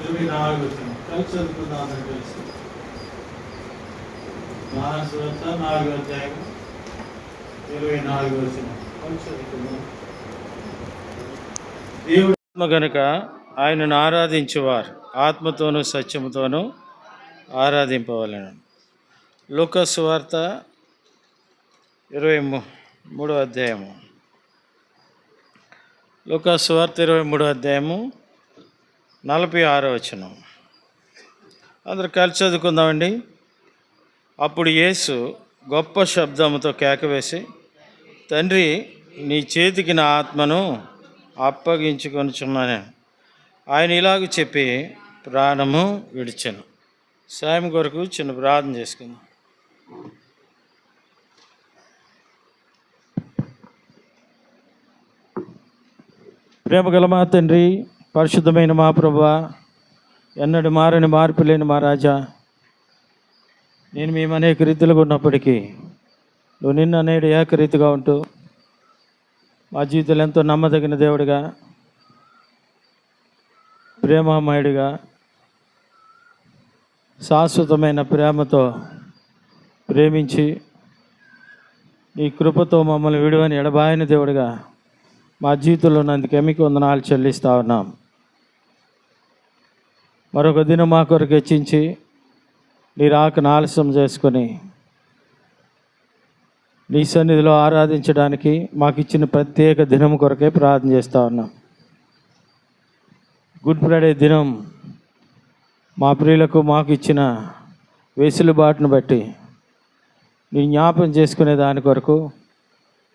24 వచ్చిన కలిసి చదువుకుందాం అందరూ కలిసి. యోహాను సువార్త 4వ అధ్యాయం 24 వచ్చిన కలిసి చదువుకుందాం. దేవుడు ఆత్మ గనుక ఆయనను ఆరాధించువారు ఆత్మతోనూ సత్యముతోనూ ఆరాధింపవలెను. లూకా సువార్త 23వ అధ్యాయము. లూకా సువార్త 23వ అధ్యాయము 46వ వచనం. అందరూ కలిసి చదువుకుందామండి. అప్పుడు యేసు గొప్ప శబ్దముతో కేకవేసి, తండ్రి, నీ చేతికి నా ఆత్మను అప్పగించుకొనుచున్నాను. ఆయన ఇలాగ చెప్పి ప్రాణము విడిచెను. సాయం కొరకు చిన్న ప్రార్థన చేసుకుందాం. ప్రేమగల మా తండ్రి, పరిశుద్ధమైన మా ప్రభువా, ఎన్నడూ మారని మార్పు లేని మా రాజా, నేను మేము అనేక రీతిలుగా ఉన్నప్పటికీ నువ్వు నిన్న నేడు ఏకరీతిగా ఉంటూ మా జీవితంలో ఎంతో నమ్మదగిన దేవుడిగా, ప్రేమామయుడిగా, శాశ్వతమైన ప్రేమతో ప్రేమించి నీ కృపతో మమ్మల్ని విడువని ఎడబాయని దేవుడిగా మా జీవితంలో ఉన్నందుకే మీకు వందనాలు చెల్లిస్తా ఉన్నాం. మరొక దినం మా కొరకు హెచ్చించి నీ రాకను ఆలస్యం చేసుకొని నీ సన్నిధిలో ఆరాధించడానికి మాకు ఇచ్చిన ప్రత్యేక దినం కొరకే ప్రార్థన చేస్తూ ఉన్నాం. గుడ్ ఫ్రైడే దినం మా ప్రియులకు మాకు ఇచ్చిన వెసులుబాటును బట్టి నీ జ్ఞాపం చేసుకునే దాని కొరకు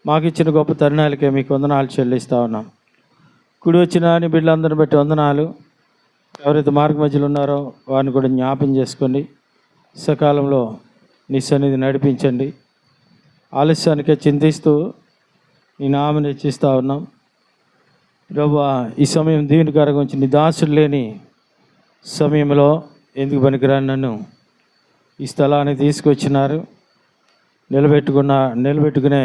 మాకు ఇచ్చిన గొప్ప తరుణాలకే మీకు వందనాలు చెల్లిస్తూ ఉన్నాం. కుడి వచ్చిన నీ బిడ్డలందరిని బట్టి వందనాలు. ఎవరైతే మార్గ మధ్యలో ఉన్నారో వారిని కూడా జ్ఞాపం చేసుకోండి. సకాలంలో నీ సన్నిధి నడిపించండి. ఆలస్యానికే చింతిస్తూ నీ నామని హెచ్చిస్తూ ఉన్నాం. ప్రభువా, ఈ సమయం దీవెనకరంగా ఉంచి నీ దాసుడు లేని సమయంలో ఎందుకు పనికిరాని నన్ను ఈ స్థలానికి తీసుకొచ్చినారు. నిలబెట్టుకునే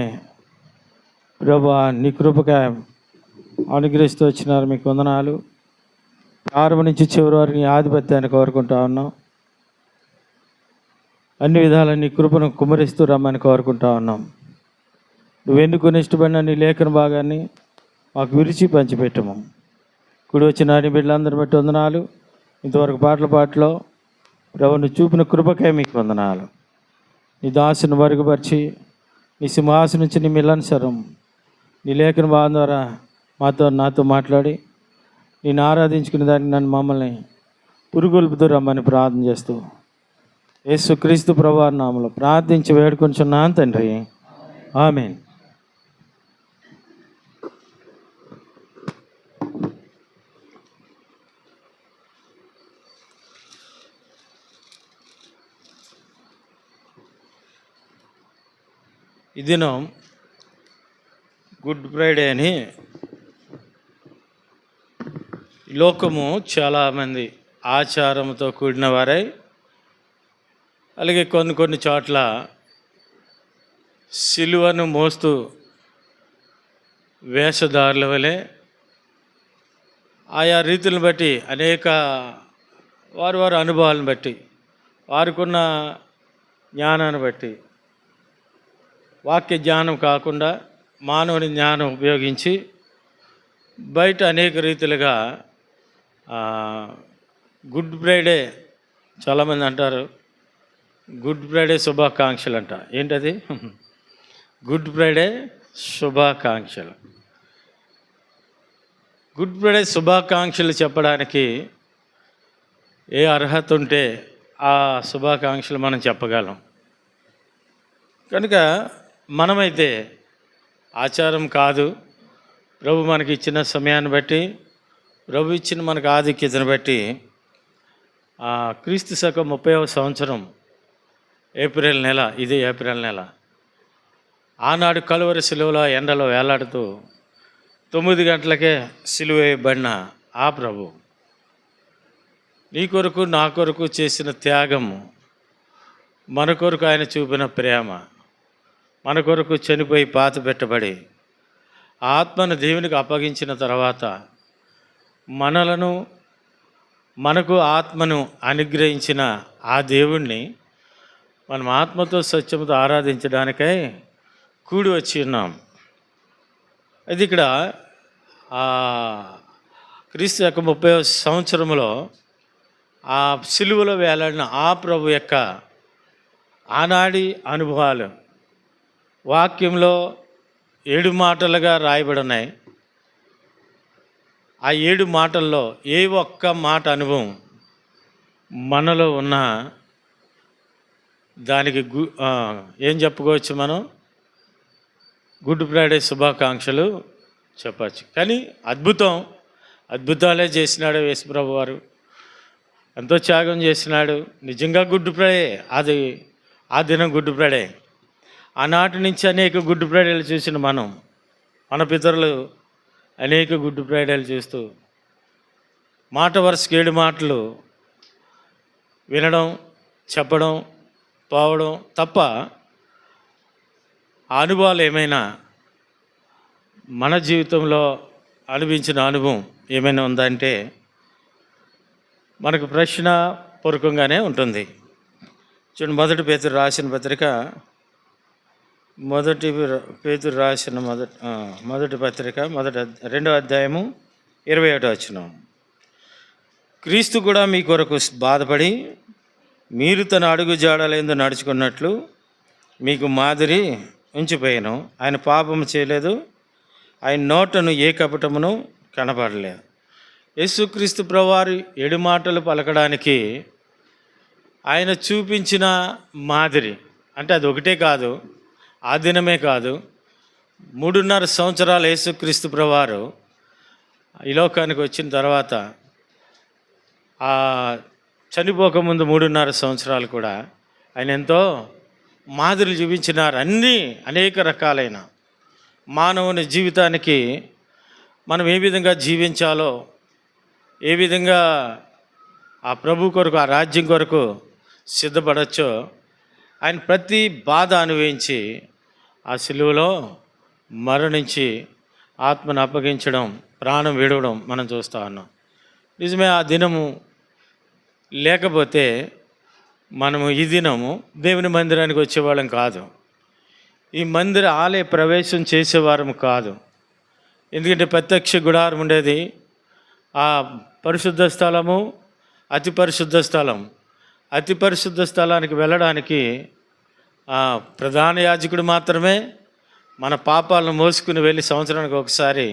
ప్రభువా, నీ కృపగా అనుగ్రహిస్తూ వచ్చినారు. మీకు వందనాలు. ప్రారంభం నుంచి చివరి వరకు నీ ఆధిపత్యాన్ని కోరుకుంటా ఉన్నాం. అన్ని విధాల నీ కృపను కుమరిస్తూ రమ్మని కోరుకుంటా ఉన్నాం. నువ్వు ఎన్నుకొని ఇష్టపడిన నీ లేఖన భాగాన్ని మాకు విరిచి పంచిపెట్టము. కుడి వచ్చిన నీ బిడ్డలందరిని బట్టి వందనాలు. ఇంతవరకు పాటలో ప్రభు నువ్వు చూపిన కృపకే మీకు వందనాలు. నీ దాసుని మరుగుపరిచి నీ సింహాసనం నుంచి నీ మిలన్సరం నీ లేఖన భాగం ద్వారా నాతో మాట్లాడి నేను ఆరాధించుకునే దానికి మమ్మల్ని పురుగొల్పుతూ రమ్మని ప్రార్థన చేస్తూ యేసుక్రీస్తు ప్రభువారి నామములో ప్రార్థించి వేడుకొంచున్నాను తండ్రి, ఆమేన్. ఈ దినం గుడ్ ఫ్రైడే అని లోకము చాలామంది ఆచారంతో కూడిన వారై, అలాగే కొన్ని చోట్ల సిలువను మోస్తూ వేషధారుల వలె ఆయా రీతులను బట్టి అనేక వారి అనుభవాలను బట్టి వారికున్న జ్ఞానాన్ని బట్టి వాక్య జ్ఞానం కాకుండా మానవుని జ్ఞానం ఉపయోగించి బయట అనేక రీతిలుగా గుడ్ ఫ్రైడే చాలామంది అంటారు. గుడ్ ఫ్రైడే శుభాకాంక్షలు అంట. ఏంటది? గుడ్ ఫ్రైడే శుభాకాంక్షలు. గుడ్ ఫ్రైడే శుభాకాంక్షలు చెప్పడానికి ఏ అర్హత ఉంటే ఆ శుభాకాంక్షలు మనం చెప్పగలం. కనుక మనమైతే ఆచారం కాదు, ప్రభు మనకి ఇచ్చిన సమయాన్ని బట్టి, ప్రభు ఇచ్చిన మనకు ఆధిక్యతను బట్టి క్రీస్తు శకం 30వ సంవత్సరం ఏప్రిల్ నెల, ఇది ఏప్రిల్ నెల, ఆనాడు కలువరి సిలువలో ఎండలో వేలాడుతూ 9 గంటలకే సిలువ వేయబడిన ఆ ప్రభు నీ కొరకు నా కొరకు చేసిన త్యాగము, మన కొరకు ఆయన చూపిన ప్రేమ, మన కొరకు చనిపోయి పాత పెట్టబడి ఆత్మను దేవునికి అప్పగించిన తర్వాత మనలను మనకు ఆత్మను అనుగ్రహించిన ఆ దేవుణ్ణి మనం ఆత్మతో సత్యముతో ఆరాధించడానికై కూడి వచ్చి ఉన్నాం. అది ఇక్కడ క్రీస్తు యొక్క 30వ సంవత్సరంలో ఆ సిలువలో వేలాడిన ఆ ప్రభు యొక్క ఆనాడి అనుభవాలు వాక్యంలో 7 మాటలుగా రాయబడి ఉన్నాయి. ఆ 7 మాటల్లో ఏ ఒక్క మాట అనుభవం మనలో ఉన్న దానికి ఏం చెప్పుకోవచ్చు, మనం గుడ్ ఫ్రైడే శుభాకాంక్షలు చెప్పచ్చు. కానీ అద్భుతాలే చేసినాడు యేసుప్రభు వారు, ఎంతో త్యాగం చేసినాడు. నిజంగా గుడ్ ఫ్రైడే, అది ఆ దినం గుడ్ ఫ్రైడే. ఆనాటి నుంచి అనేక గుడ్ ఫ్రైడేలు చూసిన మన పితరులు అనేక గుడ్ ఫ్రైడేలు చూస్తూ మాట వరుసకి 7 మాటలు వినడం, చెప్పడం, పోవడం తప్ప ఆ అనుభవాలు ఏమైనా మన జీవితంలో అనిపించిన అనుభవం ఏమైనా ఉందంటే మనకు ప్రశ్న పూర్వకంగానే ఉంటుంది. చూడండి, మొదటి పేతురు రాసిన పత్రిక, మొదటి పత్రిక 2వ అధ్యాయము 21వ వచనం. క్రీస్తు కూడా మీ కొరకు బాధపడి మీరు తన అడుగు జాడలేందు నడుచుకున్నట్లు మీకు మాదిరి ఉంచిపోయాను. ఆయన పాపము చేయలేదు, ఆయన నోటను ఏ కపటమును కనపడలేదు. యేసుక్రీస్తు ప్రభువారు 7 మాటలు పలకడానికి ఆయన చూపించిన మాదిరి అంటే అది ఒకటే కాదు, ఆ దినమే కాదు, 3.5 సంవత్సరాలు యేసుక్రీస్తు ప్రభువారు ఈ లోకానికి వచ్చిన తర్వాత చనిపోకముందు 3.5 సంవత్సరాలు కూడా ఆయన ఎంతో మాదిరి చూపించినారు. అనేక రకాలైన మానవుని జీవితానికి మనం ఏ విధంగా జీవించాలో, ఏ విధంగా ఆ ప్రభు కొరకు, ఆ రాజ్యం కొరకు సిద్ధపడచ్చో ఆయన ప్రతి బాధ అనుభవించి ఆ సిలువలో మరణించి ఆత్మను అప్పగించడం, ప్రాణం విడవడం మనం చూస్తూ ఉన్నాం. నిజమే, ఆ దినము లేకపోతే మనము ఈ దినము దేవుని మందిరానికి వచ్చేవాళ్ళం కాదు, ఈ మందిర ఆలయ ప్రవేశం చేసేవారం కాదు. ఎందుకంటే ప్రత్యక్ష గుడారం ఉండేది, ఆ పరిశుద్ధ స్థలము, అతి పరిశుద్ధ స్థలం. అతి పరిశుద్ధ స్థలానికి వెళ్ళడానికి ప్రధాన యాజకుడు మాత్రమే మన పాపాలను మోసుకుని వెళ్ళి సంవత్సరానికి ఒకసారి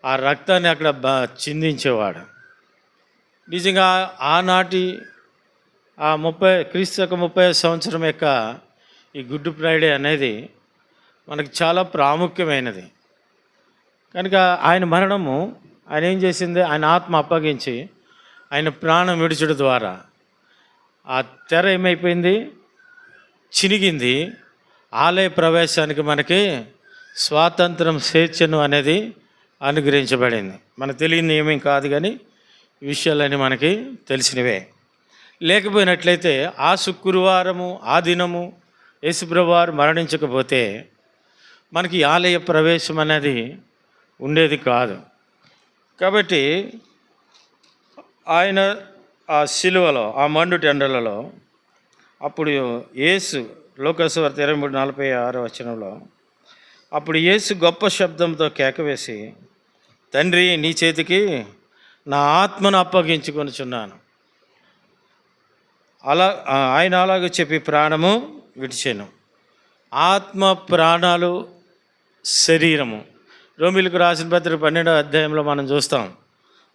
ఆ రక్తాన్ని అక్కడ చిందించేవాడు. నిజంగా ఆనాటి ఆ క్రీస్తు యొక్క 30వ సంవత్సరం యొక్క ఈ గుడ్ ఫ్రైడే అనేది మనకు చాలా ప్రాముఖ్యమైనది. కనుక ఆయన మరణము, ఆయన ఏం చేసింది, ఆయన ఆత్మ అప్పగించి ఆయన ప్రాణం విడుచుడు ద్వారా ఆ తెర ఏమైపోయింది, చినిగింది. ఆలయ ప్రవేశానికి మనకి స్వాతంత్రం, స్వేచ్ఛను అనేది అనుగ్రహించబడింది. మనకు తెలియని ఏమేం కాదు, కానీ ఈ విషయాలన్నీ మనకి తెలిసినవే. లేకపోయినట్లయితే ఆ శుక్రవారము, ఆ దినము యేసుప్రభువారు మరణించకపోతే మనకి ఆలయ ప్రవేశం అనేది ఉండేది కాదు. కాబట్టి ఆయన ఆ సిలువలో, ఆ మండు టెండలలో అప్పుడు యేసు, లోకాసువార్త 23:46 వచనంలో, అప్పుడు యేసు గొప్ప శబ్దంతో కేకవేసి, తండ్రి, నీ చేతికి నా ఆత్మను అప్పగించుకొనుచున్నాను. ఆయన అలాగ చెప్పి ప్రాణము విడిచెను. ఆత్మ, ప్రాణాలు, శరీరము. రోమీయులకు రాసిన పత్రిక 12వ అధ్యాయంలో మనం చూస్తాం.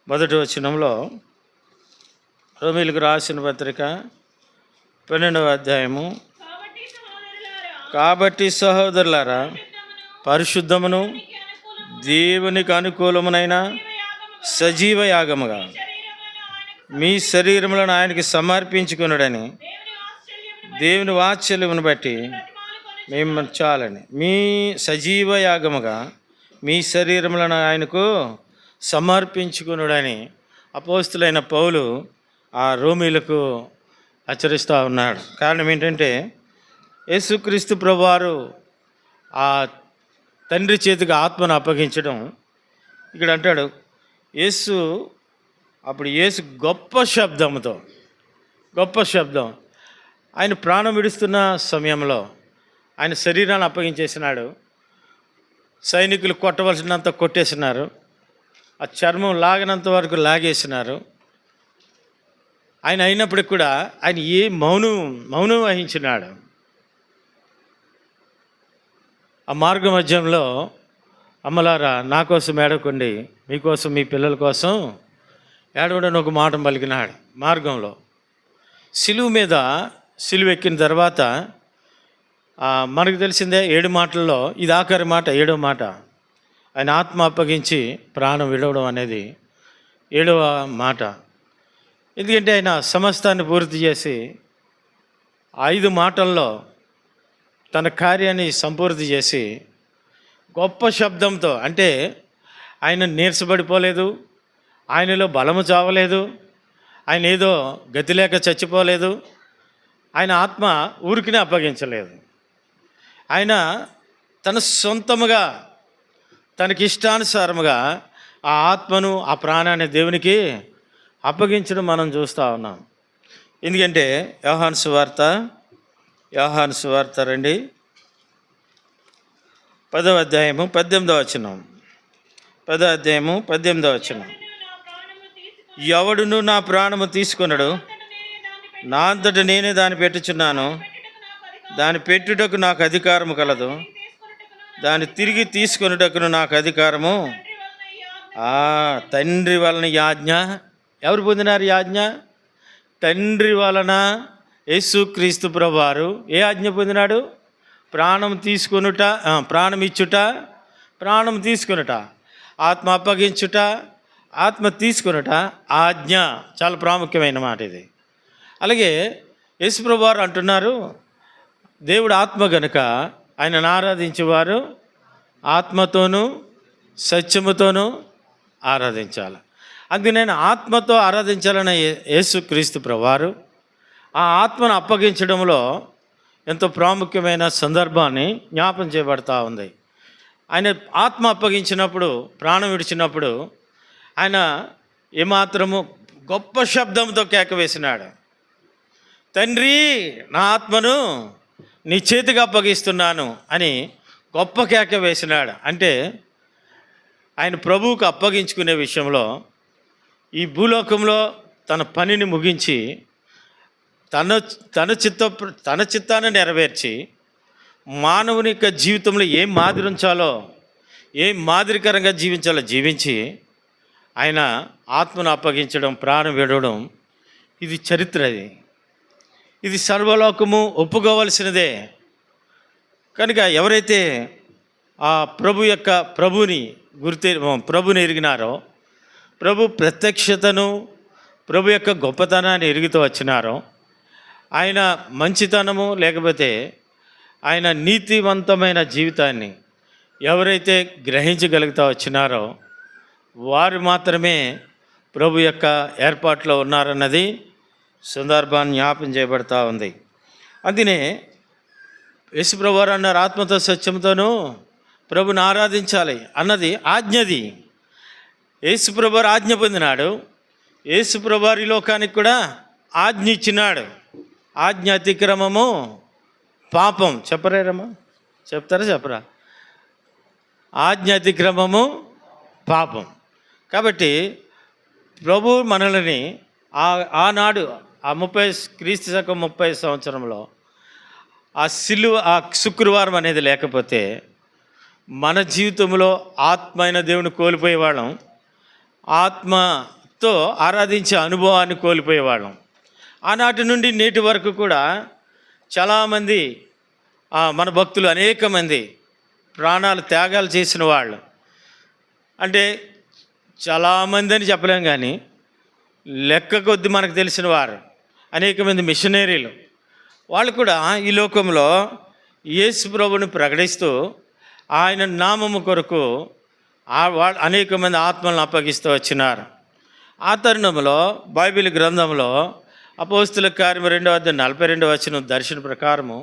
మొదటి వచనంలో, రోమీయులకు రాసిన పత్రిక 12వ అధ్యాయము, కాబట్టి సహోదరులారా, పరిశుద్ధమును దేవునికి అనుకూలమునైన సజీవ యాగముగా మీ శరీరములను ఆయనకి సమర్పించుకునుడని దేవుని వాత్సల్యమును బట్టి మేము చాలని మీ సజీవ యాగముగా మీ శరీరములను ఆయనకు సమర్పించుకునుడని అపోస్తులైన పౌలు ఆ రోమీయులకు హెచ్చరిస్తూ ఉన్నాడు. కారణం ఏంటంటే యేసుక్రీస్తు ప్రభువారు ఆ తండ్రి చేతికి ఆత్మను అప్పగించడం. ఇక్కడ అంటాడు, యేసు అప్పుడు యేసు గొప్ప శబ్దం ఆయన ప్రాణం విడుస్తున్న సమయంలో ఆయన శరీరాన్ని అప్పగించేసినాడు. సైనికులు కొట్టవలసినంత కొట్టేసినారు, ఆ చర్మం లాగినంత వరకు లాగేసినారు. ఆయన అయినప్పటికి కూడా ఆయన మౌనం వహించినాడు. ఆ మార్గ మధ్యంలో అమ్మలారా నా కోసం ఏడవకండి, మీకోసం మీ పిల్లల కోసం ఏడవడని ఒక మాట పలికినాడు. మార్గంలో సిలువ ఎక్కిన తర్వాత మనకు తెలిసిందే 7 మాటల్లో ఇది ఆఖరి మాట, 7వ మాట. ఆయన ఆత్మ అప్పగించి ప్రాణం విడవడం అనేది 7వ మాట. ఎందుకంటే ఆయన సమస్తాన్ని పూర్తి చేసి 5 మాటల్లో తన కార్యాన్ని సంపూర్తి చేసి గొప్ప శబ్దంతో, అంటే ఆయన నీరసపడిపోలేదు, ఆయనలో బలము చావలేదు, ఆయన ఏదో గతి లేక చచ్చిపోలేదు, ఆయన ఆత్మ ఊరికినే అప్పగించలేదు. ఆయన తన సొంతముగా తనకిష్టానుసారముగా ఆ ఆత్మను ఆ ప్రాణాన్ని దేవునికి అప్పగించడం మనం చూస్తూ ఉన్నాం. ఎందుకంటే యోహాను సువార్త రండి 10వ అధ్యాయము 18వ వచనం. 10వ అధ్యాయము 18వ వచనం. ఎవడును నా ప్రాణము తీసుకొనడు, నా అంతట నేనే దాన్ని పెట్టుచున్నాను, దాని పెట్టుటకు నాకు అధికారము కలదు, దాన్ని తిరిగి తీసుకొనుటకును నాకు అధికారము. తండ్రి వలన ఈ ఆజ్ఞ. ఎవరు పొందినారు ఈ ఆజ్ఞ? తండ్రి వలన యేసుక్రీస్తు ప్రభువారు ఏ ఆజ్ఞ పొందినాడు? ప్రాణం తీసుకొనుట, ప్రాణం ఇచ్చుట, ప్రాణం తీసుకొనుట, ఆత్మ అప్పగించుట, ఆత్మ తీసుకొనుట ఆజ్ఞ. చాలా ప్రాముఖ్యమైన మాట ఇది. అలాగే యేసు ప్రభువారు అంటున్నారు, దేవుడు ఆత్మ గనుక ఆయనను ఆరాధించేవారు ఆత్మతోనూ సత్యముతోనూ ఆరాధించాలి. అందుకే నేను ఆత్మతో ఆరాధించాలన్న యేసుక్రీస్తు ప్రభువారు ఆ ఆత్మను అప్పగించడంలో ఎంతో ప్రాముఖ్యమైన సందర్భాన్ని జ్ఞాపం చేయబడతా ఉంది. ఆయన ఆత్మ అప్పగించినప్పుడు, ప్రాణం విడిచినప్పుడు ఆయన ఏమాత్రము గొప్ప శబ్దంతో కేక వేసినాడు, తండ్రి నా ఆత్మను నీ చేతికి అప్పగిస్తున్నాను అని గొప్ప కేక వేసినాడు. అంటే ఆయన ప్రభువుకు అప్పగించుకునే విషయంలో ఈ భూలోకంలో తన పనిని ముగించి తన చిత్తాన్ని నెరవేర్చి మానవుని యొక్క జీవితంలో ఏం మాదిరి ఉంచాలో, ఏం మాదిరికరంగా జీవించాలో జీవించి ఆయన ఆత్మను అప్పగించడం, ప్రాణం విడవడం, ఇది చరిత్ర. ఇది సర్వలోకము ఒప్పుకోవలసినదే. కనుక ఎవరైతే ఆ ప్రభుని ఎరిగినారో, ప్రభు ప్రత్యక్షతను, ప్రభు యొక్క గొప్పతనాన్ని ఎరుగుతూ వచ్చినారో, ఆయన మంచితనము లేకపోతే ఆయన నీతివంతమైన జీవితాన్ని ఎవరైతే గ్రహించగలుగుతూ వచ్చినారో వారు మాత్రమే ప్రభు యొక్క ఏర్పాట్లో ఉన్నారన్నది సందర్భాన్ని జ్ఞాపం చేయబడతా ఉంది. అందుకనే యేసు ప్రభువారు అన్నారు, ఆత్మతో సత్యంతోనూ ప్రభుని ఆరాధించాలి అన్నది ఆజ్ఞది. యేసు ప్రభువారు ఆజ్ఞ పొందినాడు. యేసు ప్రభువారు ఈ లోకానికి కూడా ఆజ్ఞ ఇచ్చినాడు. ఆజ్ఞ అతిక్రమము పాపం. చెప్పరేరమ్మా? చెప్పరా? ఆజ్ఞ అతిక్రమము పాపం. కాబట్టి ప్రభు మనల్ని ఆనాడు ఆ 30 సంవత్సరంలో ఆ శుక్రవారం అనేది లేకపోతే మన జీవితంలో ఆత్మ అయిన దేవుని కోల్పోయేవాళ్ళం, ఆత్మతో ఆరాధించే అనుభవాన్ని కోల్పోయేవాళ్ళం. ఆనాటి నుండి నేటి వరకు కూడా చాలామంది మన భక్తులు అనేక మంది ప్రాణాలు త్యాగాలు చేసిన వాళ్ళు, అంటే చాలామంది అని చెప్పలేం కానీ లెక్క కొద్ది మనకు తెలిసిన వారు అనేక మంది మిషనరీలు, వాళ్ళు కూడా ఈ లోకంలో యేసు ప్రభువుని ప్రకటిస్తూ ఆయన నామము కొరకు అనేక మంది ఆత్మలను అప్పగిస్తూ వచ్చినారు. ఆ తరుణంలో బైబిల్ గ్రంథంలో అపోస్తుల కార్యం 2వ అధ్యాయం 42వ వచనం దర్శన ప్రకారము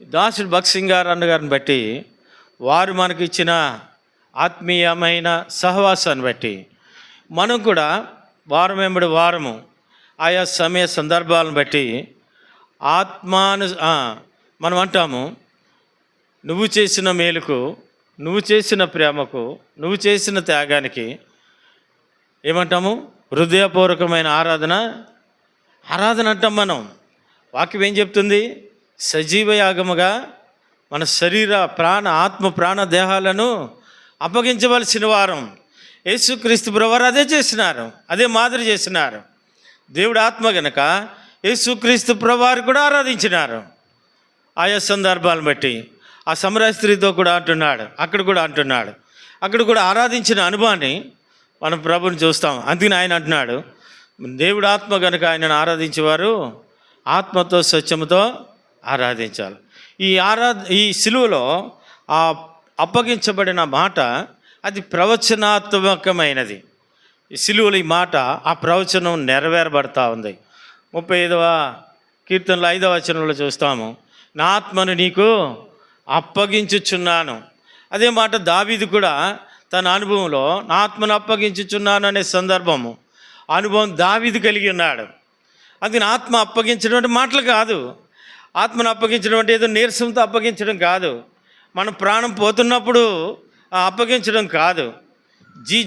దాసుడు భక్సింగ్ గారు అన్నగారిని బట్టి వారు మనకి ఇచ్చిన ఆత్మీయమైన సహవాసాన్ని బట్టి మనం కూడా వారం వెంబడి వారము ఆయా సమయ సందర్భాలను బట్టి మనం అంటాము, నువ్వు చేసిన మేలుకు, నువ్వు చేసిన ప్రేమకు, నువ్వు చేసిన త్యాగానికి ఏమంటాము? హృదయపూర్వకమైన ఆరాధన అంటాం మనం. వాక్యం ఏం చెప్తుంది? సజీవ యాగముగా మన శరీర ఆత్మ ప్రాణ దేహాలను అప్పగించవలసిన వారం. యేసుక్రీస్తు ప్రభువారు అదే చేసినారు, అదే మాదిరి చేసినారు. దేవుడు ఆత్మ గనక యేసుక్రీస్తు ప్రభువారు కూడా ఆరాధించినారు ఆయా సందర్భాలను బట్టి. ఆ సమరయ స్త్రీతో కూడా అంటున్నాడు, అక్కడ కూడా ఆరాధించిన అనుభవాన్ని మనం ప్రభుని చూస్తాం. అందుకని ఆయన అంటున్నాడు, దేవుడు ఆత్మ కనుక ఆయనను ఆరాధించేవారు ఆత్మతో సత్యముతో ఆరాధించాలి. ఈ సిలువలో ఆ అప్పగించబడిన మాట అది ప్రవచనాత్మకమైనది. ఈ సిలువలో ఈ మాట, ఆ ప్రవచనం నెరవేరబడతా ఉంది. 35వ కీర్తనలో 5వ వచనంలో చూస్తాము, నా ఆత్మను నీకు అప్పగించుచున్నాను. అదే మాట దావీదు కూడా తన అనుభవంలో నా ఆత్మను అప్పగించుచున్నాను అనే అనుభవం దావీదు కలిగి ఉన్నాడు. అది ఆత్మ అప్పగించడం అంటే మాటలు కాదు. ఆత్మను అప్పగించడం అంటే ఏదో నీరసంతో అప్పగించడం కాదు. మన ప్రాణం పోతున్నప్పుడు అప్పగించడం కాదు.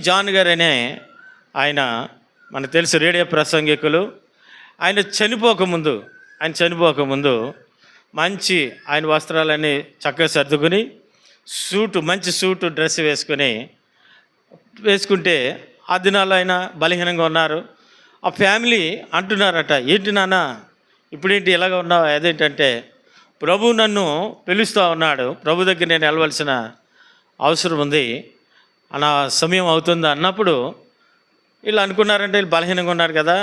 జాన్ గారు అనే ఆయన, మనకు తెలుసు, రేడియో ప్రసంగికులు. ఆయన చనిపోకముందు మంచి ఆయన వస్త్రాలన్నీ చక్కగా సర్దుకుని మంచి సూటు డ్రెస్ వేసుకుంటే ఆ దినాల్లో ఆయన బలహీనంగా ఉన్నారు. ఆ ఫ్యామిలీ అంటున్నారట, ఏంటి నాన్న ఇప్పుడేంటి ఇలాగ ఉన్నావు? అదేంటంటే, ప్రభు నన్ను పిలుస్తూ ఉన్నాడు, ప్రభు దగ్గర నేను వెళ్ళవలసిన అవసరం ఉంది, నా సమయం అవుతుంది అన్నప్పుడు వీళ్ళు అనుకున్నారంటే, వీళ్ళు బలహీనంగా ఉన్నారు కదా,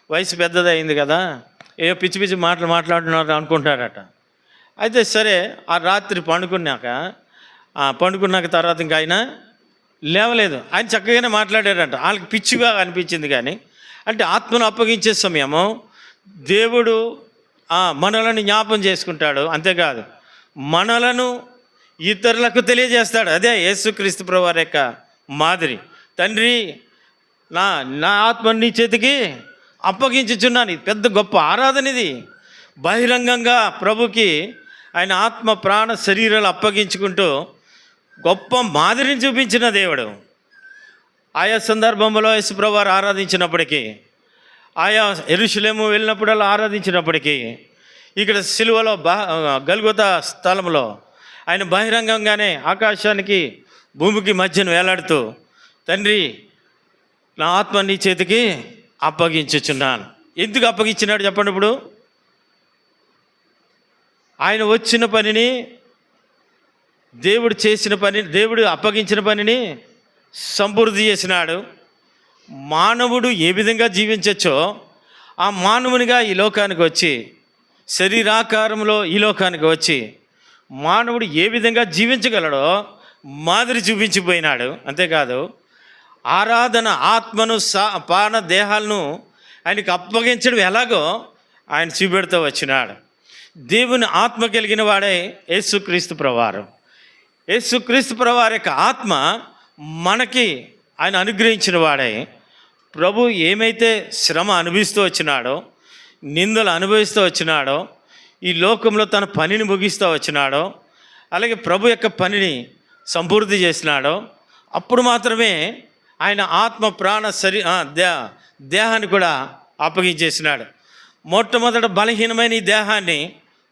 వయసు పెద్దది అయింది కదా, ఏ పిచ్చి పిచ్చి మాటలు మాట్లాడుతున్నారు అనుకుంటారట. అయితే సరే, ఆ రాత్రి పండుకున్నాక తర్వాత ఇంకా ఆయన లేవలేదు. ఆయన చక్కగానే మాట్లాడారంట. వాళ్ళకి పిచ్చిగా అనిపించింది. కానీ అంటే ఆత్మను అప్పగించే సమయము దేవుడు మనలను జ్ఞాపం చేసుకుంటాడు. అంతేకాదు, మనలను ఇతరులకు తెలియజేస్తాడు. అదే యేసుక్రీస్తు ప్రభువారి యొక్క మాదిరి. తండ్రి, నా ఆత్మని నీ చేతికి అప్పగించుచున్నాను. పెద్ద గొప్ప ఆరాధన ఇది. బహిరంగంగా ప్రభుకి ఆయన ఆత్మ ప్రాణ శరీరాలు అప్పగించుకుంటూ గొప్ప మాదిరిని చూపించిన దేవుడు. ఆయా సందర్భంలో యేసు ప్రభువారు ఆరాధించినప్పటికీ, ఆయా యెరూషలేము వెళ్ళినప్పుడల్లా ఆరాధించినప్పటికీ, ఇక్కడ సిలువలో గల్గొతా స్థలంలో ఆయన బహిరంగంగానే ఆకాశానికి భూమికి మధ్యన వేలాడుతూ, తండ్రి, నా ఆత్మ నీ చేతికి అప్పగించుచున్నాను. ఎందుకు అప్పగించినాడు చెప్పండి? ఇప్పుడు ఆయన వచ్చిన పనిని, దేవుడు అప్పగించిన పనిని సంపూర్తి చేసినాడు. మానవుడు ఏ విధంగా జీవించచ్చో ఆ మానవునిగా ఈ లోకానికి వచ్చి, శరీరాకారంలో ఈ లోకానికి వచ్చి మానవుడు ఏ విధంగా జీవించగలడో మాదిరి చూపించిపోయినాడు. అంతేకాదు, ఆరాధన ఆత్మను ప్రాణ దేహాలను ఆయనకు అప్పగించడం ఎలాగో ఆయన చూపెడుతూ వచ్చినాడు. దేవుని ఆత్మ కలిగిన వాడే యేసుక్రీస్తు ప్రభువారు. యేసుక్రీస్తు ప్రభువారి యొక్క ఆత్మ మనకి ఆయన అనుగ్రహించిన వాడే. ప్రభు ఏమైతే శ్రమ అనుభవిస్తూ వచ్చినాడో, నిందలు అనుభవిస్తూ వచ్చినాడో, ఈ లోకంలో తన పనిని ముగిస్తూ వచ్చినాడో, అలాగే ప్రభు యొక్క పనిని సంపూర్తి చేసినాడో, అప్పుడు మాత్రమే ఆయన ఆత్మ ప్రాణ దేహాన్ని కూడా అప్పగించేసినాడు. మొట్టమొదట బలహీనమైన ఈ దేహాన్ని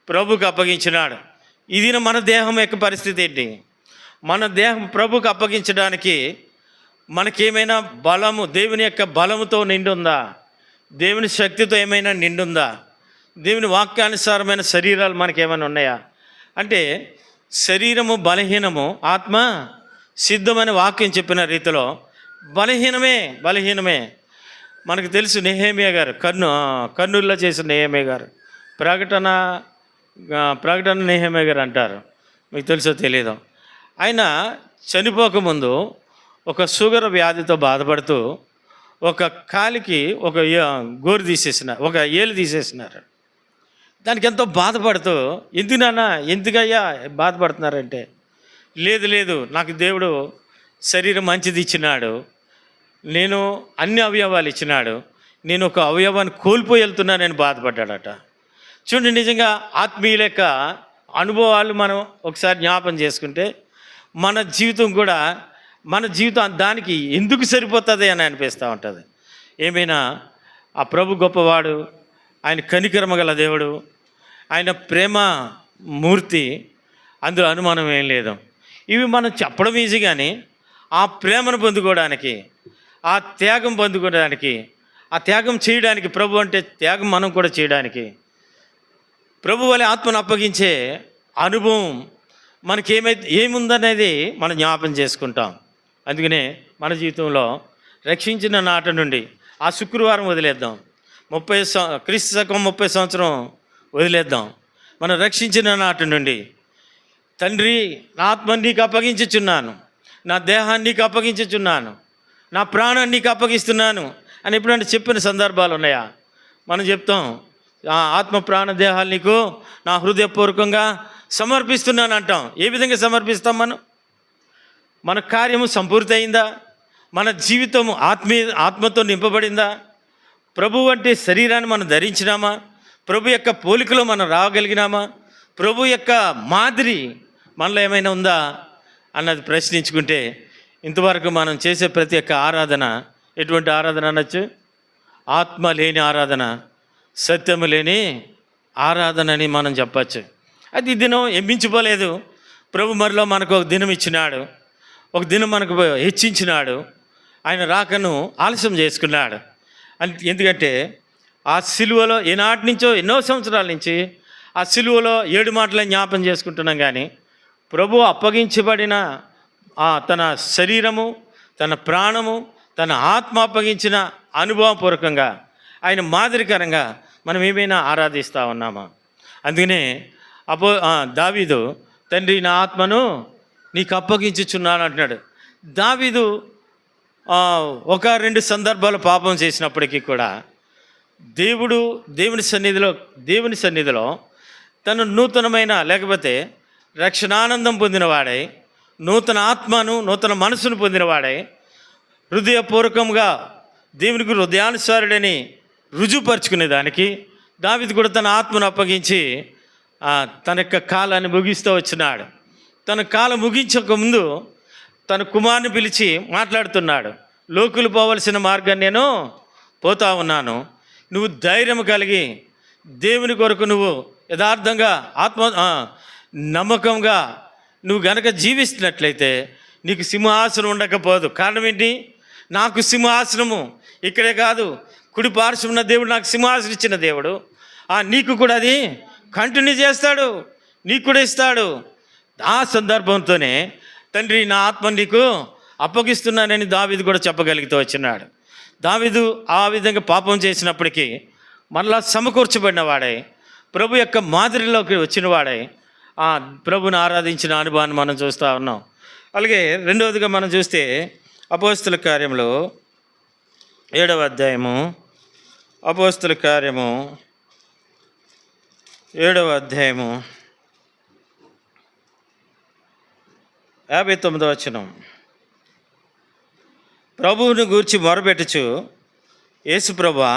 ప్రభుకు అప్పగించినాడు. ఇది మన దేహం యొక్క పరిస్థితి ఏంటి? మన దేహం ప్రభుకు అప్పగించడానికి మనకేమైనా బలము, దేవుని యొక్క బలముతో నిండుందా? దేవుని శక్తితో ఏమైనా నిండుందా? దేవుని వాక్యానుసారమైన శరీరాలు మనకేమైనా ఉన్నాయా అంటే, శరీరము బలహీనము, ఆత్మ సిద్ధమైన వాక్యం చెప్పిన రీతిలో బలహీనమే. మనకు తెలుసు, నెహెమ్యా గారు కర్నూలులో చేసిన నెహెమ్యా గారు, ప్రకటన నెహెమ్యా గారు అంటారు, మీకు తెలుసో తెలీదో. ఆయన చనిపోకముందు ఒక షుగర్ వ్యాధితో బాధపడుతూ ఒక కాలికి ఒక గోరు తీసేసినారు, ఒక ఏలు తీసేసినారు. దానికి ఎంతో బాధపడుతూ, ఎందుకయ్యా బాధపడుతున్నారంటే, లేదు నాకు దేవుడు శరీరం మంచిది ఇచ్చినాడు, నేను అన్ని అవయవాలు ఇచ్చినాడు, నేను ఒక అవయవాన్ని కోల్పోయి వెళ్తున్నానని బాధపడ్డాడట. చూడండి, నిజంగా ఆత్మీయుల యొక్క అనుభవాలు మనం ఒకసారి జ్ఞాపం చేసుకుంటే మన జీవితం కూడా, మన జీవితం దానికి ఎందుకు సరిపోతుంది అని అనిపిస్తూ ఉంటుంది. ఏమైనా ఆ ప్రభు గొప్పవాడు, ఆయన కనికరమ గల దేవుడు, ఆయన ప్రేమ మూర్తి, అందులో అనుమానం ఏం లేదు. ఇవి మనం చెప్పడం ఈజీ, కానీ ఆ ప్రేమను పొందుకోవడానికి, ఆ త్యాగం పొందుకోవడానికి, ఆ త్యాగం చేయడానికి, ప్రభు అంటే త్యాగం మనం కూడా చేయడానికి, ప్రభు వలె ఆత్మను అప్పగించే అనుభవం ఏముందనేది మనం జ్ఞాపం చేసుకుంటాం. అందుకనే మన జీవితంలో రక్షించిన నాటి నుండి ఆ శుక్రవారం వదిలేద్దాం, క్రీస్తు శకం 30 సంవత్సరం వదిలేద్దాం. మనం రక్షించిన నాటి నుండి, తండ్రి నా ఆత్మని నీకు అప్పగించుచున్నాను, నా దేహాన్ని నీకు అప్పగించుచున్నాను, నా ప్రాణాన్ని నీకు అప్పగిస్తున్నాను అని ఎప్పుడంటే చెప్పిన సందర్భాలు ఉన్నాయా? మనం చెప్తాం, ఆత్మ ప్రాణ దేహాలు నీకు నా హృదయపూర్వకంగా సమర్పిస్తున్నాను అంటాం. ఏ విధంగా సమర్పిస్తాం? మన కార్యము సంపూర్తి అయిందా? మన జీవితం ఆత్మతో నింపబడిందా? ప్రభు వంటి శరీరాన్ని మనం ధరించినామా? ప్రభు యొక్క పోలికలో మనం రాగలిగినామా? ప్రభు యొక్క మాదిరి మనలో ఏమైనా ఉందా అన్నది ప్రశ్నించుకుంటే, ఇంతవరకు మనం చేసే ప్రతి ఒక్క ఆరాధన ఎటువంటి ఆరాధన అనొచ్చు? ఆత్మ లేని ఆరాధన, సత్యము లేని ఆరాధన అని మనం చెప్పచ్చు. అది ఈ దినం ఎంపించిపోలేదు. ప్రభు మరిలో మనకు ఒక దినం ఇచ్చినాడు, ఒక దినం మనకు హెచ్చించినాడు. ఆయన రాకను ఆలస్యం చేసుకున్నాడు. ఎందుకంటే ఆ సిలువలో ఈనాటి నుంచో ఎన్నో సంవత్సరాల నుంచి ఆ సిలువలో 7 మాటలే జ్ఞాపం చేసుకుంటున్నాం. కానీ ప్రభు అప్పగించబడిన తన శరీరము, తన ప్రాణము, తన ఆత్మ అప్పగించిన అనుభవపూర్వకంగా, ఆయన మాదిరికరంగా మనం ఏమైనా ఆరాధిస్తూ ఉన్నామా? అందుకనే దావీదు, తండ్రి నా ఆత్మను నీకు అప్పగించుచున్నాను అంటున్నాడు. దావీదు 1-2 సందర్భాలు పాపం చేసినప్పటికీ కూడా దేవుని సన్నిధిలో తను నూతనమైన, లేకపోతే రక్షణానందం పొందినవాడై, నూతన ఆత్మను, నూతన మనసును పొందినవాడై, హృదయపూర్వకంగా దేవునికి హృదయానుసారుడని రుజువుపరుచుకునే దానికి దావీదు కూడా తన ఆత్మను అప్పగించి తన యొక్క కాలాన్ని ముగిస్తూ వచ్చినాడు. తన కాలం ముగించక ముందు తన కుమారుని పిలిచి మాట్లాడుతున్నాడు. లోకులు పోవలసిన మార్గాన్ని నేను పోతా ఉన్నాను, నువ్వు ధైర్యం కలిగి దేవుని కొరకు నువ్వు యథార్థంగా నమ్మకంగా నువ్వు గనక జీవిస్తున్నట్లయితే నీకు సింహాసనం ఉండకపోదు. కారణం ఏంటి? నాకు సింహాసనము ఇక్కడే కాదు, కుడి పార్శ్వం ఉన్న దేవుడు నాకు సింహాసనం ఇచ్చిన దేవుడు, నీకు కూడా అది కంటిన్యూ చేస్తాడు, నీకు కూడా ఇస్తాడు. ఆ సందర్భంతోనే తండ్రి నా ఆత్మ నీకు అప్పగిస్తున్నానని దావీదు కూడా చెప్పగలుగుతూ వచ్చినాడు. దావీదు ఆ విధంగా పాపం చేసినప్పటికీ మరలా సమకూర్చబడిన వాడై, ప్రభు యొక్క మాదిరిలోకి వచ్చిన వాడై ప్రభుని ఆరాధించిన అనుభవాన్ని మనం చూస్తూ ఉన్నాం. అలాగే రెండవదిగా మనం చూస్తే అపోస్తుల కార్యములో 7వ అధ్యాయము, అపోస్తుల కార్యము 7వ అధ్యాయము 59వ వచనం. ప్రభువుని గూర్చి మొరపెట్టుచు, యేసు ప్రభువా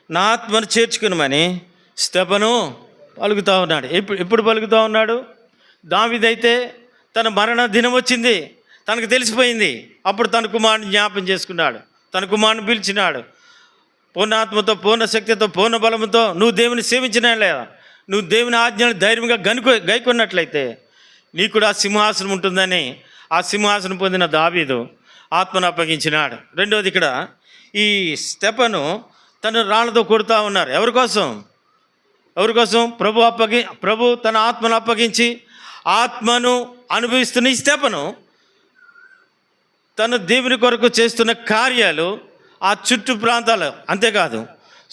నా ఆత్మను చేర్చుకునమని స్తెఫను పలుకుతూ ఉన్నాడు. ఎప్పుడు పలుకుతూ ఉన్నాడు? దావీదైతే తన మరణ దినం వచ్చింది, తనకు తెలిసిపోయింది. అప్పుడు తన కుమారుని జ్ఞాపం చేసుకున్నాడు, తన కుమారుని పిలిచినాడు. పూర్ణ ఆత్మతో, పూర్ణ శక్తితో, పూర్ణ బలముతో నువ్వు దేవుని సేవించినా లేదా, నువ్వు దేవుని ఆజ్ఞను ధైర్యంగా గైకొన్నట్లయితే నీకు కూడా సింహాసనం ఉంటుందని ఆ సింహాసనం పొందిన దావీదు ఆత్మను అప్పగించినాడు. రెండవది, ఇక్కడ ఈ స్తెఫను తను రాళ్ళతో కొడుతూ ఉన్నారు. ఎవరి కోసం? ప్రభు తన ఆత్మను అప్పగించి ఆత్మను అనుభవిస్తున్న ఈ స్తెఫను తను దేవుని కొరకు చేస్తున్న కార్యాలు ఆ చుట్టూ ప్రాంతాలు, అంతేకాదు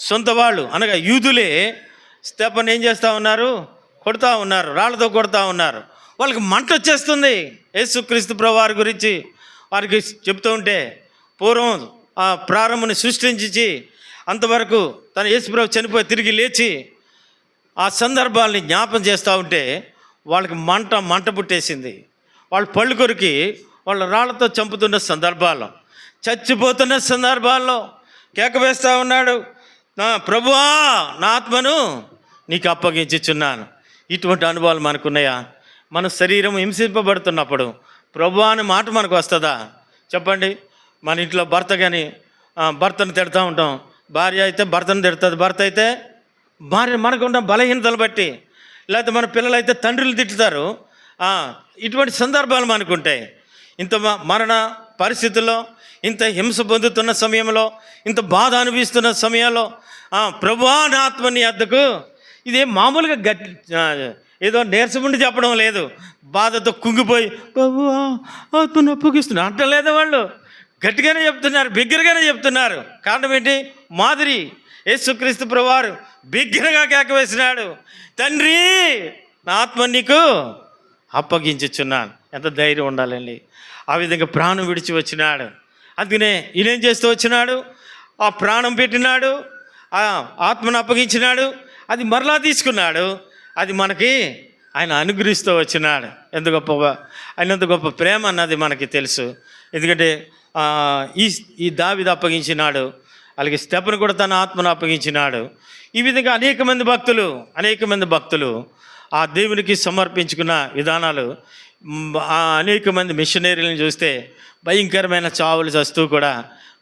సొంత వాళ్ళు అనగా యూదులే స్తెఫను ఏం చేస్తూ ఉన్నారు? కొడుతూ ఉన్నారు, రాళ్ళతో కొడుతూ ఉన్నారు. వాళ్ళకి మంట వచ్చేస్తుంది. యేసుక్రీస్తు ప్రభు వారి గురించి వారికి చెప్తూ ఉంటే, పూర్వం ఆ ప్రారంభాన్ని సృష్టించి అంతవరకు తన యేసుప్రభు చనిపోయి తిరిగి లేచి ఆ సందర్భాలని జ్ఞాపం చేస్తూ ఉంటే వాళ్ళకి మంట పుట్టేసింది. వాళ్ళ పళ్ళు కొరికి వాళ్ళ రాళ్లతో చంపుతున్న సందర్భాలు, చచ్చిపోతున్న సందర్భాల్లో కేక వేస్తూ ఉన్నాడు, ప్రభువా నా ఆత్మను నీకు అప్పగించుచున్నాను. ఇటువంటి అనుభవాలు మనకున్నాయా? మన శరీరం హింసింపబడుతున్నప్పుడు ప్రభువా అనే మాట మనకు వస్తుందా చెప్పండి? మన ఇంట్లో భర్త కానీ భర్తను తిడుతూ ఉంటాం, భార్య అయితే భర్తను తిడుతుంది, భర్త అయితే భార్య. మనకున్న బలహీనతలు బట్టి, లేకపోతే మన పిల్లలైతే తండ్రులు తిట్టుతారు. ఇటువంటి సందర్భాలు మనకుంటాయి. ఇంత మరణ పరిస్థితుల్లో, ఇంత హింస పొందుతున్న సమయంలో, ఇంత బాధ అనిపిస్తున్న సమయంలో ప్రభువా నా ఆత్మని అద్దకు, ఇదే మామూలుగా ఏదో నీరసముండి చెప్పడం లేదు, బాధతో కుంగిపోయి ప్రభువా ఆత్మను అప్పగిస్తున్నా అంటలేదు. వాళ్ళు గట్టిగానే చెప్తున్నారు, బిగ్గరగానే చెప్తున్నారు. కారణం ఏంటి? మాదిరి యేసుక్రీస్తు ప్రభువారు బిగ్గరగా కేకవేసినాడు, తండ్రి నా ఆత్మ నీకు అప్పగించుచున్నాను. ఎంత ధైర్యం ఉండాలండి! ఆ విధంగా ప్రాణం విడిచి వచ్చినాడు. అందుకనే ఈయనేం చేస్తూ వచ్చినాడు? ఆ ప్రాణం పెట్టినాడు, ఆ ఆత్మను అప్పగించినాడు, అది మరలా తీసుకున్నాడు. అది మనకి ఆయన అనుగ్రహిస్తూ వచ్చినాడు. ఎంత గొప్ప ఆయన, ఎంత గొప్ప ప్రేమ అన్నది మనకి తెలుసు. ఎందుకంటే ఈ దావీదు అప్పగించినాడు, అలాగే స్టెఫను కూడా తన ఆత్మను అప్పగించినాడు. ఈ విధంగా అనేక మంది భక్తులు ఆ దేవునికి సమర్పించుకున్న విధానాలు. అనేక మంది మిషనరీలను చూస్తే భయంకరమైన చావులు చస్తూ కూడా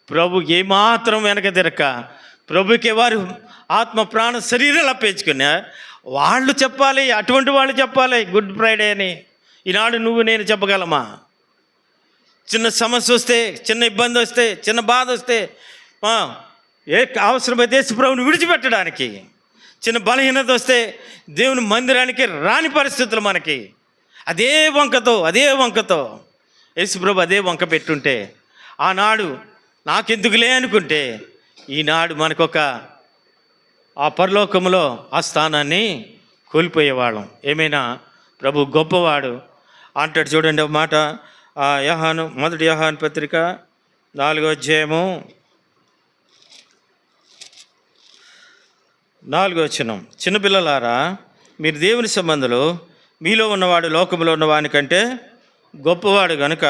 ప్రభు ఏమాత్రం వెనక తిరక్క ప్రభుకి వారు ఆత్మ ప్రాణ శరీరాలు అప్పేసుకున్నా వాళ్ళు చెప్పాలి. అటువంటి వాళ్ళు చెప్పాలి గుడ్ ఫ్రైడే అని. ఈనాడు నువ్వు నేను చెప్పగలమా? చిన్న సమస్య వస్తే, చిన్న ఇబ్బంది వస్తే, చిన్న బాధ వస్తే ఏ అవసరమైతే ప్రభువుని విడిచిపెట్టడానికి, చిన్న బలహీనత వస్తే దేవుని మందిరానికి రాని పరిస్థితులు మనకి, అదే వంకతో యేసుప్రభు అదే వంక పెట్టుంటే, ఆనాడు నాకెందుకులే అనుకుంటే, ఈనాడు మనకొక ఆ పరలోకంలో ఆ స్థానాన్ని కోల్పోయేవాళ్ళం. ఏమైనా ప్రభు గొప్పవాడు అంటాడు. చూడండి ఒక మాట, యోహాను, మొదటి యోహాను పత్రిక 4వ అధ్యాయము 4వ వచనం, చిన్నపిల్లలారా మీరు దేవుని సంబంధులు, మీలో ఉన్నవాడు లోకంలో ఉన్నవాని కంటే గొప్పవాడు కనుక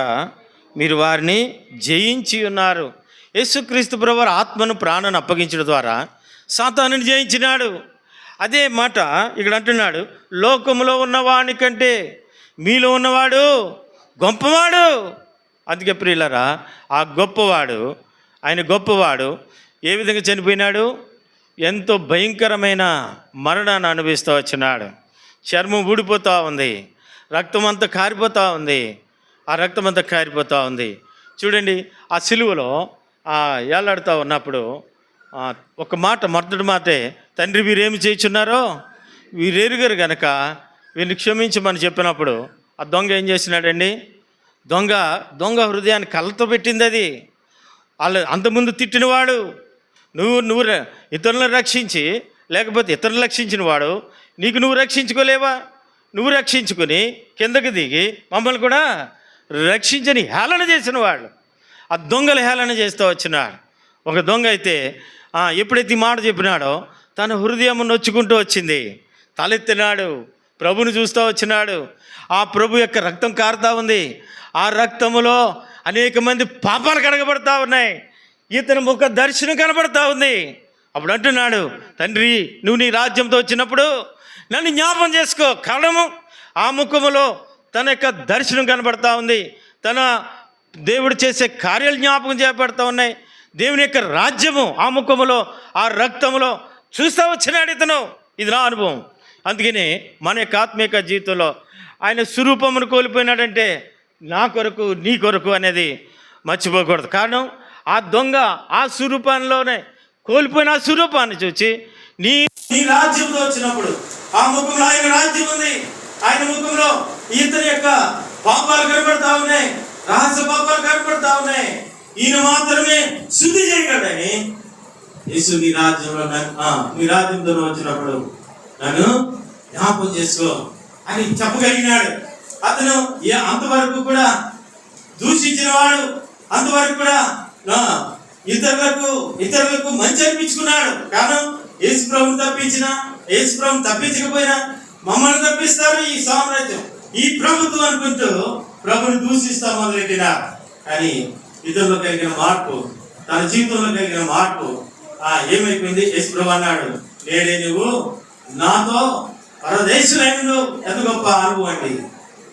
మీరు వారిని జయించి ఉన్నారు. యేసుక్రీస్తు ప్రభువారు ఆత్మను ప్రాణాన్ని అప్పగించడం ద్వారా సాతానుని జయించినాడు. అదే మాట ఇక్కడ అంటున్నాడు, లోకంలో ఉన్నవాని కంటే మీలో ఉన్నవాడు గొప్పవాడు. అందుకే ప్రియులారా, ఆ గొప్పవాడు, ఆయన గొప్పవాడు ఏ విధంగా చనిపోయినాడు? ఎంతో భయంకరమైన మరణాన్ని అనుభవిస్తూ వచ్చినాడు. చర్మం ఊడిపోతూ ఉంది, రక్తం అంతా కారిపోతూ ఉంది. చూడండి, ఆ సిలువలో ఏలాడుతూ ఉన్నప్పుడు ఒక మాట, మొదటి మాటే, తండ్రి వీరేమి చేయుచున్నారో వీరెరుగరు గనక వీరిని క్షమించమని చెప్పినప్పుడు ఆ దొంగ ఏం చేసినాడండి? దొంగ హృదయాన్ని కలతో పెట్టింది అది. వాళ్ళు అంతకుముందు తిట్టినవాడు, నువ్వు ఇతరులను రక్షించి, లేకపోతే ఇతరులను రక్షించిన వాడు నువ్వు రక్షించుకోలేవా? నువ్వు రక్షించుకొని కిందకి దిగి మమ్మల్ని కూడా రక్షించని హేళన చేసిన వాళ్ళు ఆ దొంగలు హేళన చేస్తూ వచ్చినాడు. ఒక దొంగ అయితే ఎప్పుడైతే ఈ మాట చెప్పినాడో తన హృదయం నొచ్చుకుంటూ వచ్చింది, తలెత్తినాడు, ప్రభుని చూస్తూ వచ్చినాడు. ఆ ప్రభు యొక్క రక్తం కారుతూ ఉంది, ఆ రక్తములో అనేక మంది పాపాలు కడగబడతా ఉన్నాయి, ఇతని ముఖ దర్శనం కనబడతా ఉంది. అప్పుడు అంటున్నాడు, తండ్రి నువ్వు నీ రాజ్యంతో వచ్చినప్పుడు నన్ను జ్ఞాపం చేసుకో. కారణము ఆ ముఖములో తన యొక్క దర్శనం కనబడతా ఉంది, తన దేవుడు చేసే కార్యాలు జ్ఞాపకం చేయబడతా ఉన్నాయి. దేవుని యొక్క రాజ్యము ఆ ముఖములో, ఆ రక్తములో చూస్తూ వచ్చినాడు ఇతను. ఇది నా అనుభవం. అందుకని మన యొక్క ఆత్మీయ జీవితంలో ఆయన స్వరూపమును కోల్పోయినాడంటే నా కొరకు నీ కొరకు అనేది మర్చిపోకూడదు. కారణం ఆ దొంగ ఆ స్వరూపంలోనే కోల్పోయిన ఆ స్వరూపాన్ని చూసి నీ రాజ్యంలో వచ్చినప్పుడు ఆ ముఖంలో ఆయన రాజ్యం ఉంది, ఆయన ముఖంలో ఇతని యొక్క పాపాలు కనబడతా ఉన్నాయి, రహస్య పాపాలు కనబడతా ఉన్నాయి. ఈయన మాత్రమే శుద్ధి చేయగలడని యేసు నీ రాజ్యంతో వచ్చినప్పుడు నన్ను జ్ఞాపకం చేసుకో అని చెప్పగలిగినాడు. అతను అంతవరకు కూడా దూషించిన వాడు, అంతవరకు కూడా ఇతరులకు మంచి అనిపించుకున్నాడు. కారణం యేసు ప్రభుని తప్పించకపోయినా మమ్మల్ని తప్పిస్తారు ఈ సామ్రాజ్యం, ఈ ప్రభుత్వం అనుకుంటూ ప్రభుని దూషిస్తా మొదలెట్టినా. కానీ ఇతరులో కలిగిన మార్పు, తన జీవితంలో కలిగిన మార్పు ఏమైపోయింది? యేసు ప్రభువు అన్నాడు, నేడే నువ్వు నాతో పరదేశులైన ఎంత గొప్ప అనుభవం అండి.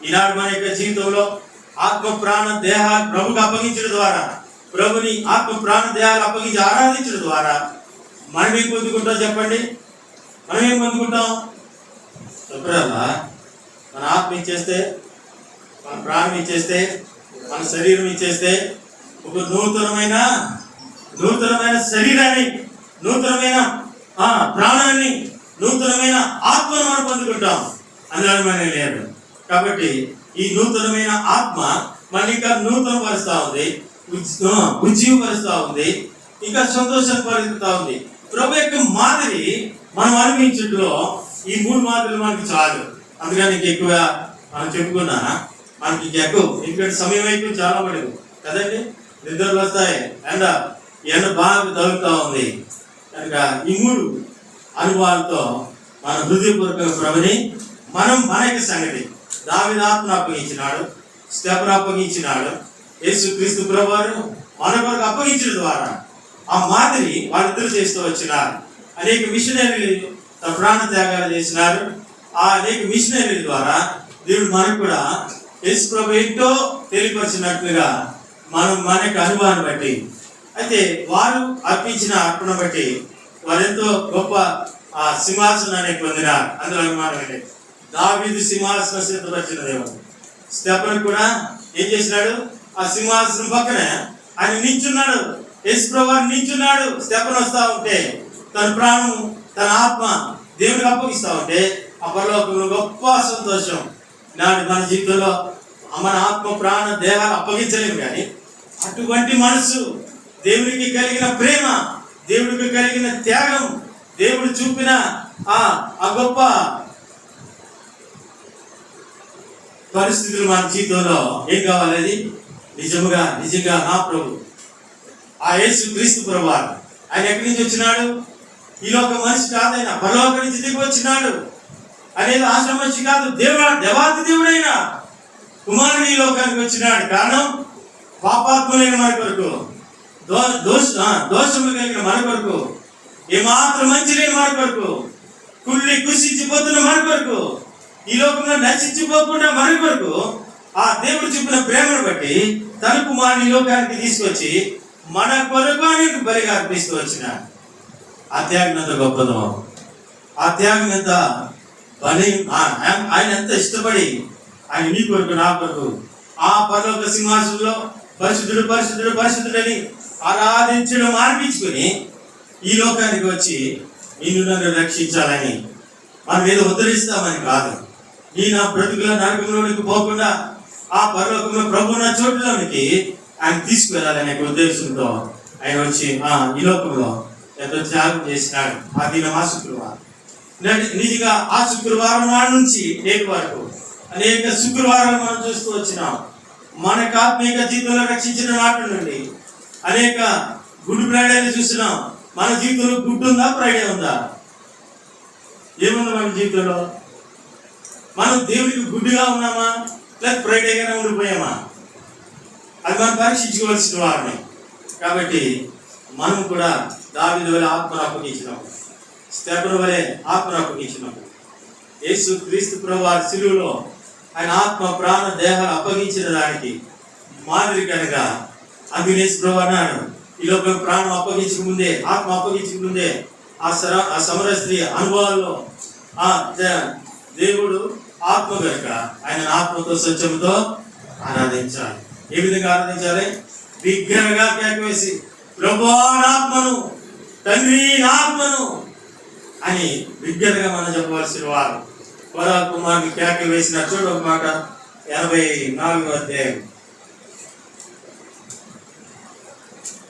ఈనాడు మన యొక్క జీవితంలో ఆత్మ ప్రాణ దేహాలు ప్రభుకి అప్పగించడం ద్వారా, ప్రభుని ఆత్మ ప్రాణ దేహాలు అప్పగించి ఆరాధించడం ద్వారా మనం ఏం పొందుకుంటాం చెప్పండి? మనం ఏం పొందుకుంటాం? చెప్పరాలా? మన ఆత్మ ఇచ్చేస్తే, మన ప్రాణం ఇచ్చేస్తే, మన శరీరం ఇచ్చేస్తే ఒక నూతనమైన శరీరాన్ని, నూతనమైన ప్రాణాన్ని, నూతనమైన ఆత్మను మనం పొందుకుంటాం. అందులో మనం లేదు. కాబట్టి ఈ నూతనమైన ఆత్మ మన ఇంకా నూతన పరుస్తూ ఉంది, ఉజ్జీవపరుస్తూ ఉంది, ఇంకా సంతోషం పరుస్తూ ఉంది. ప్రభు యొక్క మాదిరి మనం అనుభవించడంలో ఈ 3 మాదిరిలు మనకి చాలు. అందుకని నీకు ఎక్కువ మనం చెప్పుకున్నా మనకి ఎక్కువ, ఎందుకంటే సమయం అయిపోయి చాలా పడదు కదండి, నిద్రలు వస్తాయి, ఎండ బాగా తగులుతూ ఉంది. కనుక ఈ 3 అనుభవాలతో మన హృదయపూర్వక ప్రభుని మనం మన యొక్క సంగతి దావీదు ఆత్మను అప్పగించినాడు, స్తెఫను అప్పగించినాడు, యేసు క్రీస్తు ప్రభువారు మన కొరకు అప్పగించడం ద్వారా ఆ మాదిరి వాళ్ళిద్దరు చేస్తూ వచ్చినారు. అనేక మిషనరీలు తన ప్రాణ త్యాగాలు చేసినారు. ఆ అనేక మిషనరీల ద్వారా దేవుడు మనకు కూడా యేసు ప్రభు ఎంతో తెలియపరిచినట్లుగా మనం మన యొక్క అనుభవాన్ని బట్టి, అయితే వారు అర్పించిన అర్పణ బట్టి వారెంతో గొప్ప సింహాసనాన్ని పొందినారు. అందులో అనుమానం ఏంటి? దావీదు సింహాసనం సిద్ధపరిచిన దేవుడు. స్తెఫను కూడా ఏం చేసినాడు? ఆ సింహాసనం పక్కన ఆయన నించున్నాడు, యేసు ప్రభువు నించున్నాడు. స్తెఫను వస్తా ఉంటే తన ప్రాణం, తన ఆత్మ దేవుడికి అప్పగిస్తా ఉంటే ఆ పరలోకంలో గొప్ప సంతోషం. నాడు మన జీవితంలో మన ఆత్మ ప్రాణ దేహాలు అప్పగించలేము, కానీ అటువంటి మనసు, దేవుడికి కలిగిన ప్రేమ, దేవుడికి కలిగిన త్యాగం, దేవుడు చూపిన ఆ గొప్ప పరిస్థితులు మన జీవితంలో ఏం కావాలి? నిజంగా నా ప్రభు, ఆ యేసు క్రీస్తు ప్రభు ఆయన ఎక్కడి నుంచి వచ్చినాడు? ఈ లోక మనిషి కాదైనా పరలోకం నుంచి దిగి వచ్చినాడు. అనేది ఆశ్రమ మనిషి కాదు, దేవాది దేవుడైన కుమారుడు ఈ లోకానికి వచ్చినాడు. కారణం పాపాత్ములైన మన కొరకు, దోషములు కలిగిన మన కొరకు, ఏమాత్రం మంచి లేని మన కొరకు, కుషించిపోతున్న మన కొరకు, ఈ లోకంలో నశించిపోకుండా మన కొరకు ఆ దేవుడు చూపిన ప్రేమను బట్టి తన కుమారుని ఈ లోకానికి తీసుకొచ్చి మన కొరకు ఆయనకు బలిగా అర్పిస్తూ వచ్చిన ఆ త్యాగం ఎంత గొప్పదో, ఆ త్యాగం ఎంత బలి, ఆయన ఎంత ఇష్టపడి ఆయన నీ కొరకు నా కొరకు ఆ పరలోక సింహాసనంలో పరిశుద్ధుడు పరిశుద్ధుడు పరిశుద్ధుడని ఆరాధించడం ఆర్పించుకొని ఈ లోకానికి వచ్చి నిన్ను నన్ను రక్షించాలని మనం ఏదో ఉద్ధరిస్తామని కాదు, నీ నా బ్రతుకుల నరకంలోనికి పోకుండా ఆ పరలోకంలో ప్రభు నా చోటులోనికి ఆయన తీసుకువెళ్ళాలనే ఉద్దేశంతో ఆయన వచ్చి ఈ లోకంలో ఎంతో త్యాగం చేసినాడు. ఆ దినం ఆ శుక్రవారం, నిజంగా ఆ శుక్రవారం నాడు నుంచి నేటి వరకు అనేక శుక్రవారాలు మనం చూస్తూ వచ్చినాం. మనకు ఆత్మీయ జీవితంలో రక్షించిన నాటి నుండి అనేక గుడ్ ఫ్రైడేలు చూసినాం. మన జీవితంలో గుడ్ ఉందా, ఫ్రైడే ఉందా? ఏముంది మన జీవితంలో? మనం దేవుడికి గుడ్డుగా ఉన్నామా, లేదా ఫ్రైడేగానే ఉండిపోయామా? అది మనం పరీక్షించుకోవాల్సిన వారిని. కాబట్టి మనం కూడా దావీదు వలె ఆత్మను అప్పగించినాం, స్తెఫను వలె ఆత్మను అప్పగించినాం. యేసు క్రీస్తు ప్రభువారి శిలువలో ఆయన ఆత్మ ప్రాణ దేహాలు అప్పగించిన దానికి మాదిరి కనుక అందుకని యేసు ప్రభువు అన్నాడు, ఈ లోపల ప్రాణం అప్పగించక ముందే, ఆత్మ అప్పగించక ముందే ఆ సమర స్త్రీ అనుభవాల్లో దేవుడు ఆత్మ కనుక ఆయన ఆత్మతో సత్యముతో ఆరాధించాలి. ఏ విధంగా ఆరాధించాలి? బిగ్గరగా కేకవేసి ప్రభువా నా ఆత్మను, తండ్రి నా ఆత్మను అని బిగ్గరగా మనం చెప్పవలసిన వారు. వరా కుమారుని కేక వేసిన చూడు ఒక మాట, 84వ అధ్యాయం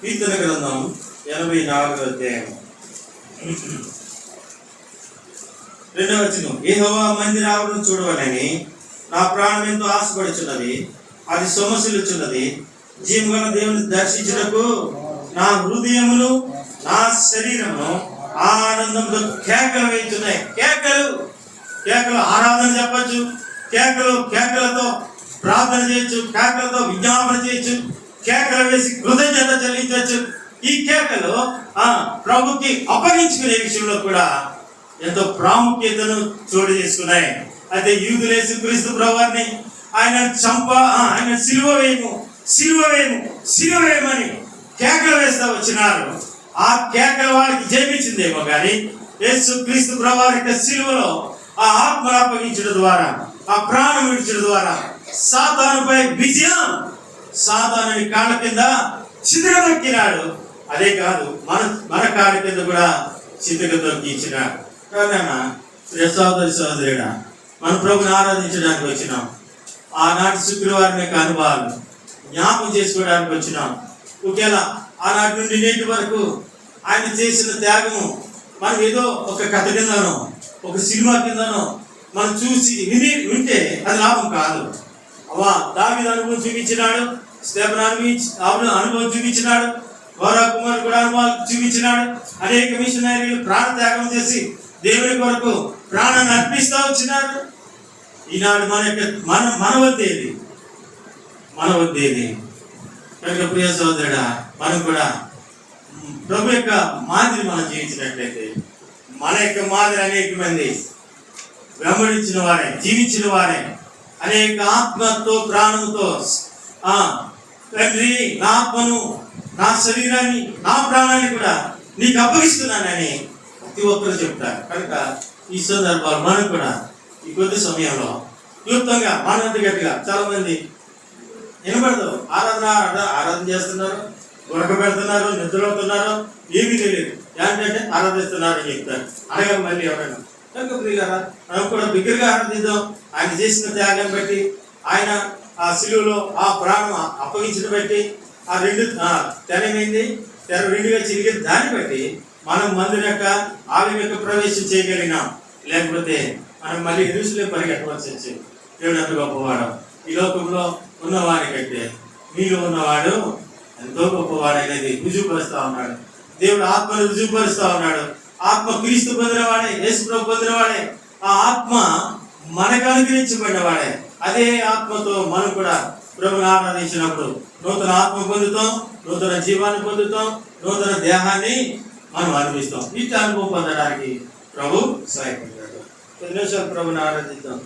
కీర్తన గ్రంథం 84వ అధ్యాయం 2వ వచనం, యెహోవా మందిర ఆవరణ చూడవలని నా ప్రాణం ఎంతో ఆశపడుచున్నది, అది సొమసిల్లుచున్నది. జీవగల దేవుని దర్శించుటకు నా హృదయమును నా శరీరమును ఆనందంతో కేకలు వేస్తున్నాయి. కేకలు ఆరాధన చెప్పచ్చు, కేకలతో ప్రార్థన చేయొచ్చు, కేకలతో విజ్ఞాపన చేయొచ్చు, కేకలు వేసి కృతజ్ఞత చెల్లించవచ్చు. ఈ కేకలు ప్రభుకి అప్పగించుకునే విషయంలో కూడా ఎంతో ప్రాముఖ్యతను చోటు చేసుకున్నాయి. అయితే యూదులు యేసుక్రీస్తు ప్రభువారిని ఆయన ఆయన సిలువ వేయమని కేకలు వేస్తూ వచ్చినారు. ఆ కేకలు వారికి జయించిందేమో కానీ యేసుక్రీస్తు ప్రభువారి సిలువలో ఆ ఆత్మను అప్పగించడం ద్వారా, ఆ ప్రాణం విడిచడం ద్వారా సాతానుపై విజయం, సాతానుని కాళ్ళ కింద చితకదొక్కినాడు. అదే కాదు, మన కాళ్ళ కింద కూడా చితకదొక్కించినాడు. సోదరి సోదరుడా, మన ప్రభుని ఆరాధించడానికి వచ్చినాం. ఆనాటి శుక్రవారం యొక్క అనుభవాలు జ్ఞాపకం చేసుకోవడానికి వచ్చినాం. ఒకేలా ఆనాటి నుండి నేటి వరకు ఆయన చేసిన త్యాగము మనం ఏదో ఒక కథ కిందనో ఒక సినిమా కిందనో మనం చూసి వింటే అది లాభం కాదు. దావీదు అనుభవం చూపించినాడు, స్టెఫెను అనుభవం చూపించినాడు, గౌరవ కుమార్ కూడా అనుభవాలు చూపించినాడు. అనేక మిషనరీలు ప్రాణ త్యాగం చేసి దేవుని కొరకు ప్రాణాన్ని అర్పిస్తూ వచ్చినారు. ఈనాడు మన వద్దేది కనుక ప్రియ సోదరుడా, మనం కూడా ప్రభు యొక్క మాదిరి మనం జీవించినట్లయితే మన యొక్క మాదిరి అనేక మంది వెంబడించిన వారే, జీవించిన వారే, అనేక ఆత్మతో ప్రాణంతో తండ్రి నా ఆత్మను, నా శరీరాన్ని, నా ప్రాణాన్ని కూడా నీకు అప్పగిస్తున్నానని ప్రతి ఒక్కరు చెప్తారు. కనుక ఈ సందర్భాలు మనం కూడా ఈ కొద్ది సమయంలో క్లుప్తంగా మానవంత గట్టిగా చాలా మంది వినపడదు. ఆరాధన చేస్తున్నారు, గురక పెడుతున్నారు, నిద్రపోతున్నారు, ఏమీ తెలియదు. ఏంటంటే ఆరాధిస్తున్నారు అని చెప్తారు. అనగా మళ్ళీ ఎవరైనా కనుక ప్రియులారా, మనం కూడా బిగ్గరగా ఆరాధిద్దాం. ఆయన చేసిన త్యాగం బట్టి, ఆయన ఆ శిలువలో ఆ ప్రాణం అప్పగించడం బట్టి, ఆ తెరమైంది, తెర రెండుగా చిరిగి దాన్ని బట్టి మనం మందుల యొక్క ఆలయం యొక్క ప్రవేశం చేయగలిగినాం. లేకపోతే మనం మళ్ళీ ఎరుసలే పరిగెట్టవలసి వచ్చింది. దేవుడు అంత గొప్పవాడు. ఈ లోకంలో ఉన్నవాడి కంటే మీలో ఉన్నవాడు ఎంతో గొప్పవాడు అనేది రుజువుపరుస్తూ ఉన్నాడు. దేవుడు ఆత్మను రుజువుపరుస్తూ ఉన్నాడు. ఆత్మ క్రీస్తు పొందినవాడే, యేసు ప్రభు పొందినవాడే. ఆ ఆత్మ మనకు అనుగ్రహించబడినవాడే. అదే ఆత్మతో మనం కూడా ప్రభుని ఆరాధించినప్పుడు నూతన ఆత్మ పొందుతాం, నూతన జీవాన్ని పొందుతాం, నూతన దేహాన్ని మనం అనుభవిస్తాం. ఇట్లా అనుభవం పొందడానికి ప్రభు సహాయపడ్డాడు. 10 నిమిషాలు ప్రభుని ఆరాధిద్దాం.